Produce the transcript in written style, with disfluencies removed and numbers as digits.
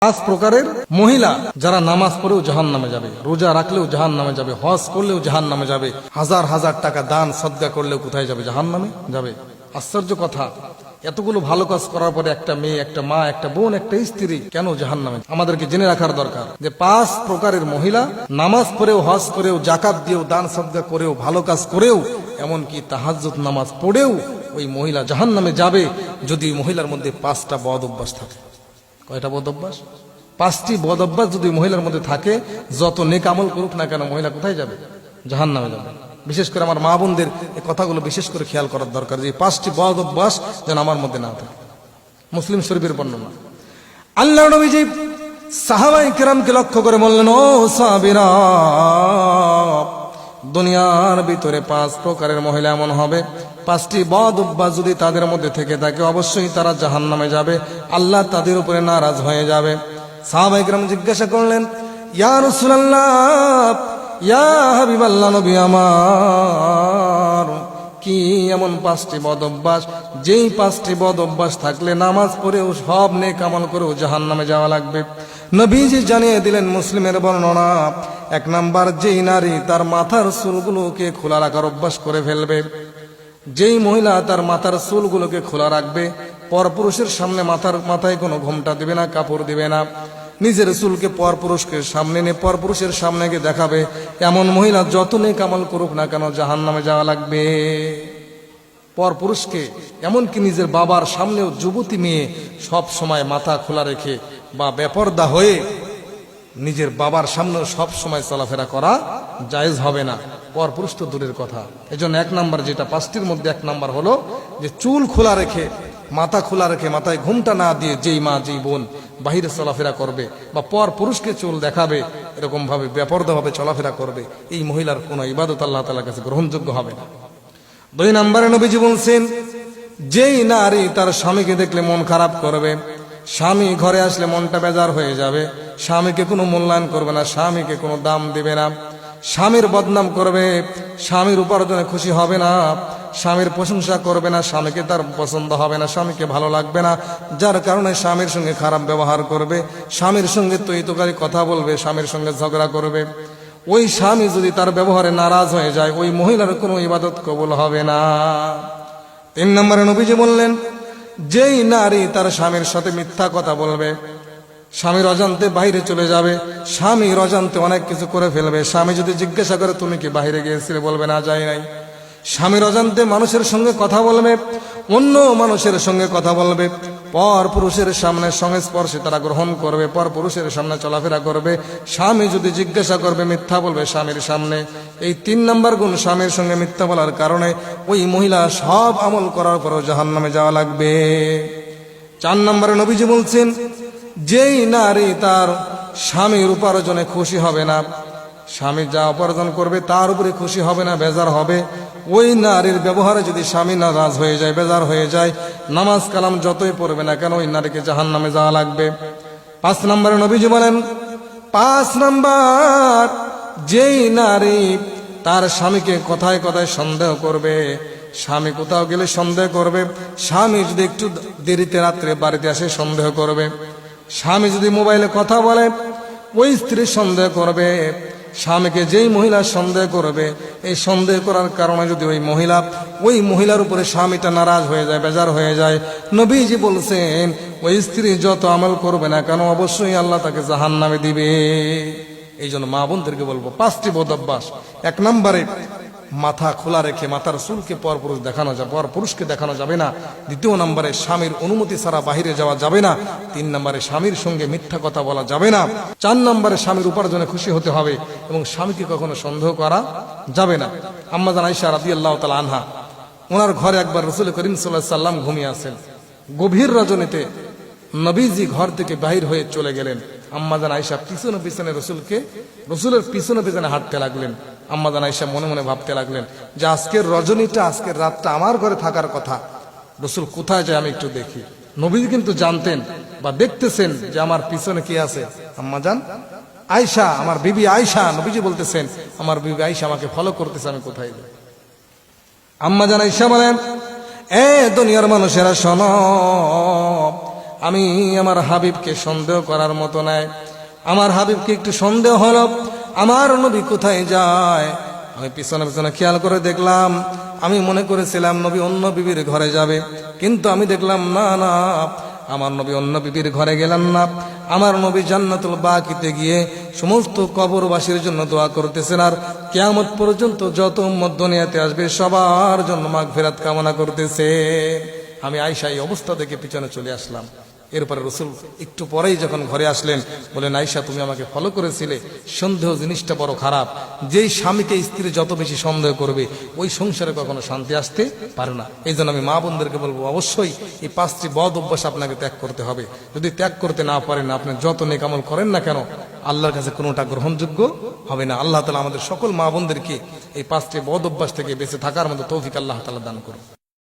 পাঁচ প্রকারের মহিলা যারা নামাজ পড়েও জাহান্নামে যাবে, রোজা রাখলেও জাহান্নামে যাবে, হজ করলেও জাহান্নামে যাবে, হাজার হাজার টাকা দান সদকা করলেও কোথায় যাবে? জাহান্নামে যাবে। আশ্চর্য কথা, এতগুলো ভালো কাজ করার পরে একটা মেয়ে, একটা মা, একটা বোন, একটা স্ত্রী কেন জাহান্নামে? আমাদেরকে জেনে রাখার দরকার যে পাঁচ প্রকারের মহিলা নামাজ পড়েও, হজ করেও, জাকাত দিয়েও, দান সদকা করেও, ভালো কাজ করেও, এমনকি তাহাজ্জুদ নামাজ পড়েও ওই মহিলা জাহান্নামে যাবে যদি মহিলার মধ্যে পাঁচটা বদ অভ্যাস থাকে। কয়টা বদ অভ্যাস? পাঁচটি বদ অভ্যাস যদি মহিলার মধ্যে থাকে, যত নেক আমল করুক না কেন মহিলা কোথায় যাবে? জাহান্নামে যাবে। বিশেষ করে আমার মা বোনদের এই কথাগুলো বিশেষ করে খেয়াল করার দরকার যে পাঁচটি বদ অভ্যাস যেন আমার মধ্যে না থাকে। মুসলিম শরীফের বর্ণনা, আল্লাহর নবীজি সাহাবায়ে কেরামকে লক্ষ্য করে বললেন, ও সাহাবীরা, দুনিয়ার ভিতরে পাঁচ প্রকারের মহিলা এমন হবে, পাঁচটি বদ অভ্যাস যদি তাদের মধ্যে থেকে থাকে অবশ্যই তারা জাহান্নামে যাবে, আল্লাহ তাদের উপরে নারাজ হয়ে যাবে। সাহাবায়ে কেরাম জিজ্ঞাসা করলেন, ইয়া রাসূলুল্লাহ, ইয়া হাবিবাল্লাহ, নবী আমার, কি এমন পাঁচটি বদ অভ্যাস যেই পাঁচটি বদ অভ্যাস থাকলে নামাজ পড়েও সব নেক আমল করেও জাহান্নামে যাওয়া লাগবে? নবীজি জানিয়ে দিলেন মুসলিমের বর্ণনা, এক নাম্বার, যেই নারী তার মাথার চুলগুলোকে খোলা রাখার অভ্যাস করে ফেলবে। যেই মহিলা তার মাথার চুলগুলোকে খোলা রাখবে, পরপুরুষের সামনে মাথায় কোনো ঘোমটা দিবে না, কাপড় দিবে না, নিজের চুলকে পরপুরুষকে সামনে নিয়ে পরপুরুষের সামনে গিয়ে দেখাবে, এমন মহিলা যত নেক আমল করুক না কেন জাহান্নামে যাওয়া লাগবে। পরপুরুষকে, এমনকি নিজের বাবার সামনেও যুবতী মেয়ে সব সময় মাথা খোলা রেখে বা বেপরদা হয়ে নিজের বাবার সামনেও সব সময় চলাফেরা করা জায়েজ হবে না, পরপুরুষ তো দূরের কথা। এজন্য এক নাম্বার, যেটা পাঁচটির মধ্যে এক নাম্বার হলো যে চুল খোলা রেখে, মাথা খোলা রেখে, মাথায় ঘুমটা না দিয়ে যেই মা, যেই বোন বাহিরে চলাফেরা করবে বা পর পুরুষকে চুল দেখাবে, এরকম ভাবে বেপরদাভাবে চলাফেরা করবে, এই মহিলার কোনো ইবাদত আল্লাহ তাআলার কাছে গ্রহণযোগ্য হবে না। দুই নম্বরে নবীজি বলছেন, যেই নারী তার স্বামীকে দেখলে মন খারাপ করবে, স্বামী ঘরে আসলে মনটা বেজার হয়ে যাবে, স্বামীকে কোনো মূল্যায়ন করবে না, স্বামীকে কোনো দাম দিবে না, স্বামীর বদনাম করবে, স্বামীর উপার্জনে খুশি হবে না, স্বামীর প্রশংসা করবে না, স্বামীকে তার পছন্দ হবে না, স্বামীকে ভালো লাগবে না, যার কারণে স্বামীর সঙ্গে খারাপ ব্যবহার করবে, স্বামীর সঙ্গে তৈতকারী কথা বলবে, স্বামীর সঙ্গে ঝগড়া করবে, ওই স্বামী যদি তার ব্যবহারে নারাজ হয়ে যায়, ওই মহিলার কোনো ইবাদত কবুল হবে না। তিন নম্বরে নবীজি বললেন, যেই নারী তার স্বামীর সাথে মিথ্যা কথা বলবে, স্বামীর অজান্তে বাইরে চলে যাবে, স্বামীর অজান্তে অনেক কিছু করে ফেলবে, স্বামী যদি জিজ্ঞাসা করে তুমি কি বাইরে গিয়েছিলে, বলবে না, যাই নাই। স্বামীর অজান্তে মানুষের সঙ্গে কথা বলবে, অন্য মানুষের সঙ্গে কথা বলবে, পর পুরুষের সামনে সংস্পর্শে তারা গ্রহণ করবে, পর পুরুষের সামনে চলাফেরা করবে, স্বামী যদি জিজ্ঞাসা করবে মিথ্যা বলবে স্বামীর সামনে। এই তিন নম্বর গুণ, স্বামীর সঙ্গে মিথ্যা বলার কারণে ওই মহিলা সব আমল করার পরও জাহান্নামে যাওয়া লাগবে। চার নম্বরে নবীজি বলছেন, যেই নারী তার স্বামীর উপার্জনে খুশি হবে না, স্বামী যা উপার্জন করবে তার উপরে খুশি হবে না, বেজার হবে, ওই নারীর ব্যবহারে যদি স্বামী নারাজ হয়ে যায়, বেজার হয়ে যায়, নামাজ কালাম যতই পড়বে না কেন ওই নারীকে জাহান্নামে যাওয়া লাগবে। পাঁচ নম্বরে নবীজি বলেন, পাঁচ নম্বর, যেই নারী তার স্বামীকে কথায় কথায় সন্দেহ করবে, স্বামী কোথাও গেলে সন্দেহ করবে, স্বামী যদি একটু দেরিতে রাত্রে বাড়িতে আসে সন্দেহ করবে, স্বামী যদি মোবাইলে কথা বলে ওই স্ত্রী সন্দেহ করবে, স্বামীকে যেই মহিলা সন্দেহ করবে, এই সন্দেহ করার কারণে যদি ওই মহিলার উপরে স্বামীটা নারাজ হয়ে যায়, বেজার হয়ে যায়, নবীজি বলছেন ওই স্ত্রী যত আমল করবে না কেন অবশ্যই আল্লাহ তাকে জাহান্নামে দিবে। এই জন্য মা বোনদেরকে বলবো, পাঁচটি বদ অভ্যাস। এক নম্বরে, মাথা খোলা রেখে মাথার চুলকে পরপুরুষকে দেখানো যাবে না। দ্বিতীয় নম্বরে, স্বামীর অনুমতি ছাড়া বাহিরে যাওয়া যাবে না। তিন নম্বরে, স্বামীর সঙ্গে মিথ্যা কথা বলা যাবে না। চার নম্বরে, স্বামীর উপার্জনে খুশি হতে হবে এবং স্বামীকে কখনো সন্দেহ করা যাবে না। আম্মা জান আয়েশা রাদিয়াল্লাহু তাআলা আনহা, ওনার ঘরে একবার রাসূল করিম সাল্লাল্লাহু আলাইহি সাল্লাম ঘুমিয়ে আছেন। গভীর রজনীতে নবীজি ঘর থেকে বাহির হয়ে চলে গেলেন। আম্মা জান আয়েশা পিছনে পিছনে রসুলের পিছনে পিছনে হাঁটতে লাগলেন। আম্মা জান আয়েশা মনে মনে ভাবতে লাগলেন যে আজকের রজনীটা, আজকের রাতটা আমার ঘরে থাকার কথা, রসুল কোথায় যায় আমি একটু দেখি। নবীজি কিন্তু জানতেন বা দেখতেছেন যে আমার পিছনে কি আছে। আম্মা জান আয়েশা, আমার বিবি আয়েশা, নবীজি বলতেছেন আমার বিবি আয়েশা আমাকে ফলো করতেছে, আমি কোথায় যাই। আম্মা জান আয়েশা বলেন, এ দুনিয়ার মানুষেরা শোনো, আমি আমার হাবিবকে সন্দেহ করার মতো নাই। আমার হাবিবকে একটু সন্দেহ হলো, আমার নবী কোথায় যায়। আমি পিছনে পিছনে খেয়াল করে দেখলাম, আমি মনে করেছিলাম নবী অন্য বিবির ঘরে যাবে, কিন্তু আমি দেখলাম না না, আমার নবী অন্য বিবির ঘরে গেলেন না। আমার নবী জান্নাতুল বাকিতে গিয়ে সমস্ত কবরবাসীর জন্য দোয়া করতেছেন, আর কিয়ামত পর্যন্ত যত উম্মত দুনিয়াতে আসবে সবার জন্য মাগফিরাত কামনা করতেছে। আমি আয়েশা এই অবস্থা দেখে পিছনে চলে আসলাম। এরপরে রসুল একটু পরেই যখন ঘরে আসলেন, বলেন আয়েশা তুমি আমাকে ফলো করেছিলে, সন্দেহ জিনিসটা বড় খারাপ। যেই স্বামীকে স্ত্রী যত বেশি সন্দেহ করবে ওই সংসারে কখনো শান্তি আসতে পারে না। এই জন্য আমি মা বোনদেরকে বলবো, অবশ্যই এই 5টি বদ অভ্যাস আপনাকে ত্যাগ করতে হবে। যদি ত্যাগ করতে না পারেন, আপনি যত নেক আমল করেন না কেন, আল্লাহর কাছে কোনোটা গ্রহণযোগ্য হবে না। আল্লাহ তাআলা আমাদের সকল মা বোনদেরকে এই 5টি বদ অভ্যাস থেকে বেঁচে থাকার মতো তৌফিক আল্লাহ তাআলা দান করুন।